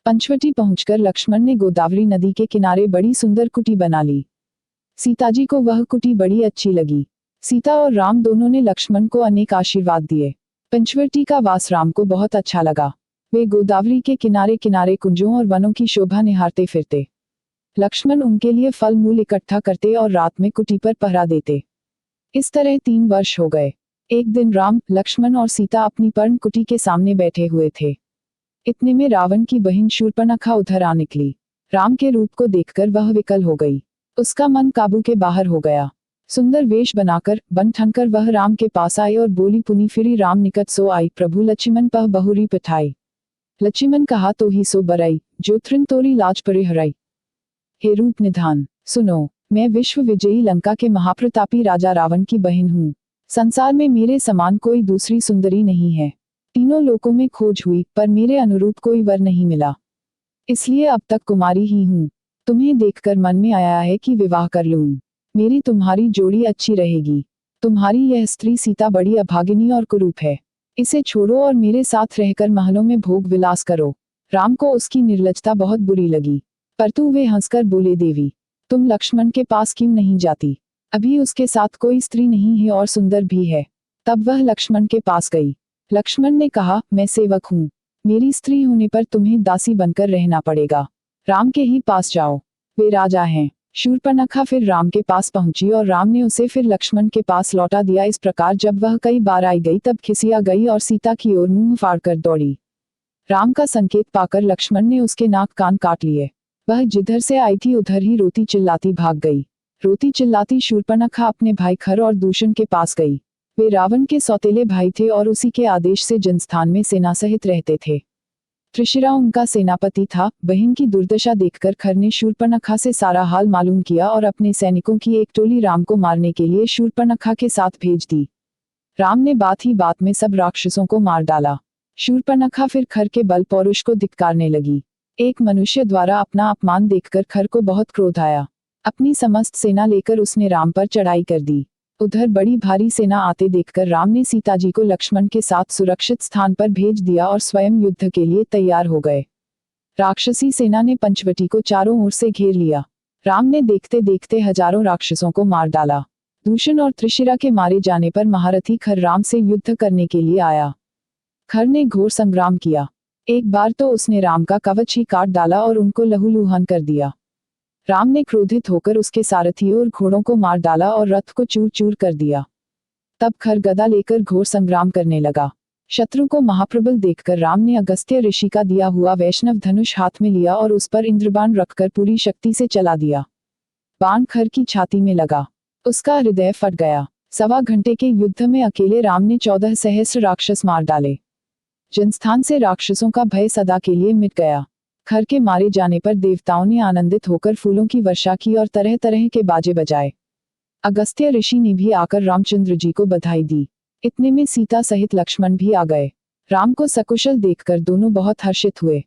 पंचवटी पहुंचकर लक्ष्मण ने गोदावरी नदी के किनारे बड़ी सुंदर कुटी बना ली। सीताजी को वह कुटी बड़ी अच्छी लगी। सीता और राम दोनों ने लक्ष्मण को अनेक आशीर्वाद दिए। पंचवटी का वास राम को बहुत अच्छा लगा। वे गोदावरी के किनारे किनारे कुंजों और वनों की शोभा निहारते फिरते। लक्ष्मण उनके लिए फल मूल इकट्ठा करते और रात में कुटी पर पहरा देते। इस तरह 3 वर्ष हो गए। एक दिन राम, लक्ष्मण और सीता अपनी पर्ण कुटी के सामने बैठे हुए थे। इतने में रावण की बहन शूर्पणखा उधर आ निकली। राम के रूप को देखकर वह विकल हो गई। उसका मन काबू के बाहर हो गया। सुंदर वेश बनाकर, बन ठनकर वह राम के पास आई और बोली, पुनि फिरी राम निकट सो आई, प्रभु लक्ष्मण पह बहुरी पिठाई। लक्ष्मण कहा तो ही सो बरई, जो थृन तोरी लाज परे हराई। हे रूप निधान, सुनो, मैं विश्व विजयी लंका के महाप्रतापी राजा रावण की बहन हूँ। संसार में मेरे समान कोई दूसरी सुंदरी नहीं है। तीनों लोकों में खोज हुई, पर मेरे अनुरूप कोई वर नहीं मिला। इसलिए अब तक कुमारी ही हूँ। तुम्हें देखकर मन में आया है कि विवाह कर लूं। मेरी तुम्हारी जोड़ी अच्छी रहेगी। तुम्हारी यह स्त्री सीता बड़ी अभागिनी और कुरूप है। इसे छोड़ो और मेरे साथ रहकर महलों में भोग विलास करो। राम को उसकी निर्लजता बहुत बुरी लगी, परंतु वे हंसकर बोले, देवी, तुम लक्ष्मण के पास क्यों नहीं जाती? अभी उसके साथ कोई स्त्री नहीं है और सुंदर भी है। तब वह लक्ष्मण के पास गई। लक्ष्मण ने कहा, मैं सेवक हूँ। मेरी स्त्री होने पर तुम्हें दासी बनकर रहना पड़ेगा। राम के ही पास जाओ, वे राजा हैं। शूर्पणखा फिर राम के पास पहुंची और राम ने उसे फिर लक्ष्मण के पास लौटा दिया। इस प्रकार जब वह कई बार आई गई तब खिसिया गई और सीता की ओर मुंह फाड़कर दौड़ी। राम का संकेत पाकर लक्ष्मण ने उसके नाक कान काट लिए। वह जिधर से आई थी उधर ही रोती चिल्लाती भाग गई। रोती चिल्लाती शूर्पणखा अपने भाई खर और दूषण के पास गई। वे रावण के सौतेले भाई थे और उसी के आदेश से जनस्थान में सेना सहित रहते थे। त्रिशिरा उनका सेनापति था। बहन की दुर्दशा देखकर खर ने शूर्पणखा से सारा हाल मालूम किया और अपने सैनिकों की एक टोली राम को मारने के लिए शूर्पणखा के साथ भेज दी। राम ने बात ही बात में सब राक्षसों को मार डाला। शूर्पणखा फिर खर के बल पौरुष को धिक्कारने लगी। एक मनुष्य द्वारा अपना अपमान देखकर खर को बहुत क्रोध आया। अपनी समस्त सेना लेकर उसने राम पर चढ़ाई कर दी। उधर बड़ी भारी सेना आते देखकर राम ने सीताजी को लक्ष्मण के साथ सुरक्षित स्थान पर भेज दिया और स्वयं युद्ध के लिए तैयार हो गए। राक्षसी सेना ने पंचवटी को चारों ओर से घेर लिया। राम ने देखते देखते हजारों राक्षसों को मार डाला। दूषण और त्रिशिरा के मारे जाने पर महारथी खर राम से युद्ध करने के लिए आया। खर ने घोर संग्राम किया। एक बार तो उसने राम का कवच ही काट डाला और उनको लहूलुहान कर दिया। राम ने क्रोधित होकर उसके सारथी और घोड़ों को मार डाला और रथ को चूर चूर कर दिया। तब खर गदा लेकर घोर संग्राम करने लगा। शत्रु को महाप्रबल देखकर राम ने अगस्त्य ऋषि का दिया हुआ वैष्णव धनुष हाथ में लिया और उस पर इंद्रबाण रखकर पूरी शक्ति से चला दिया। बाण खर की छाती में लगा। उसका हृदय फट गया। 1.25 घंटे के युद्ध में अकेले राम ने 14 सहस्त्र राक्षस मार डाले। जनस्थान से राक्षसों का भय सदा के लिए मिट गया। खर के मारे जाने पर देवताओं ने आनंदित होकर फूलों की वर्षा की और तरह तरह के बाजे बजाए। अगस्त्य ऋषि ने भी आकर रामचंद्र जी को बधाई दी। इतने में सीता सहित लक्ष्मण भी आ गए। राम को सकुशल देखकर दोनों बहुत हर्षित हुए।